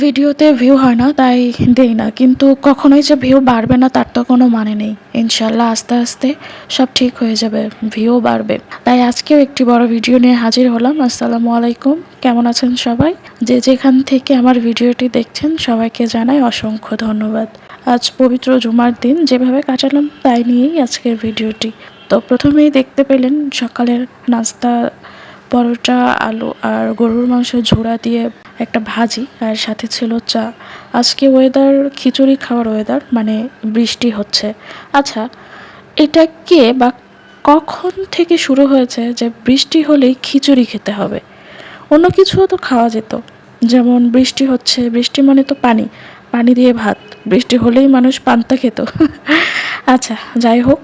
ভিডিওতে ভিউ হয় না তাই দেই না, কিন্তু কখনোই যে ভিউ বাড়বে না তার তো কোনো মানে নেই। ইনশাল্লাহ আস্তে আস্তে সব ঠিক হয়ে যাবে, ভিউ বাড়বে। তাই আজকেও একটি বড় ভিডিও নিয়ে হাজির হলাম। আসসালামু আলাইকুম, কেমন আছেন সবাই? যে যেখান থেকে আমার ভিডিওটি দেখছেন সবাইকে জানাই অসংখ্য ধন্যবাদ। আজ পবিত্র জুমার দিন যেভাবে কাটালাম তাই নিয়েই আজকের ভিডিওটি। তো প্রথমেই দেখতে পেলেন সকালের নাস্তা, পরোটা, আলু আর গরুর মাংস ঝোড়া দিয়ে একটা ভাজি, আর সাথে ছিল চা। আজকে ওয়েদার খিচুড়ি খাওয়ার ওয়েদার, মানে বৃষ্টি হচ্ছে। আচ্ছা, এটা কে বা কখন থেকে শুরু হয়েছে যে বৃষ্টি হলেই খিচুড়ি খেতে হবে? অন্য কিছুও তো খাওয়া যেত, যেমন বৃষ্টি হচ্ছে, বৃষ্টি মানে তো পানি, পানি দিয়ে ভাত, বৃষ্টি হলেই মানুষ পান্তা খেত। আচ্ছা, যাই হোক,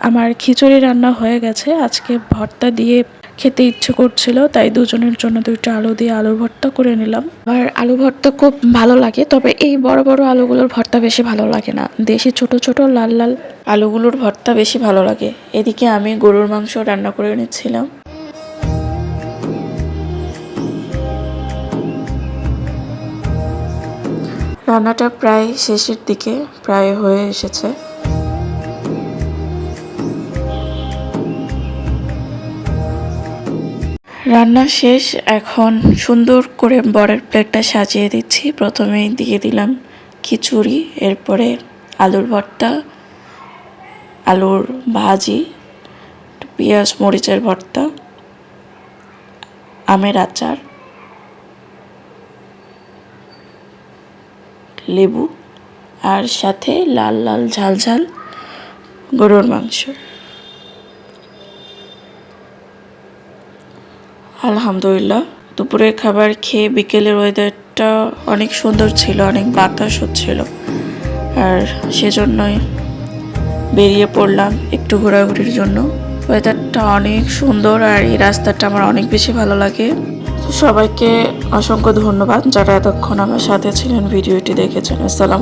আমার খিচুড়ি রান্না হয়ে গেছে। আজকে ভর্তা দিয়ে খেতে ইচ্ছে করছিল, তাই দুজনের জন্য 2টা আলু দিয়ে আলুর ভর্তা করে নিলাম। আর আলু ভর্তা খুব ভালো লাগে, তবে এই বড় বড় আলুগুলোর ভর্তা বেশি ভালো লাগে না, দেশি ছোট ছোট লাল লাল আলুগুলোর ভর্তা বেশি ভালো লাগে। এদিকে আমি গরুর মাংস রান্না করে নিচ্ছিলাম। রান্নাটা প্রায় শেষের দিকে, প্রায় হয়ে এসেছে। রান্না শেষ, এখন সুন্দর করে বরের প্লেটটা সাজিয়ে দিচ্ছি। প্রথমেই দিয়ে দিলাম খিচুড়ি, এরপরে আলুর ভর্তা, আলুর ভাজি, পেঁয়াজ মরিচের ভর্তা, আমের আচার, লেবু, আর সাথে লাল লাল ঝাল ঝাল গরুর মাংস। আলহামদুলিল্লাহ, দুপুরের খাবার খেয়ে বিকেলের ওয়েদারটা অনেক সুন্দর ছিল, অনেক বাতাস হচ্ছিল, আর সেজন্যই বেরিয়ে পড়লাম একটু ঘোরাঘুরির জন্য। ওয়েদারটা অনেক সুন্দর আর এই রাস্তাটা আমার অনেক বেশি ভালো লাগে। সবাইকে অসংখ্য ধন্যবাদ যারা এতক্ষণ আমার সাথে ছিলেন, ভিডিওটি দেখেছেন। আসসালাম।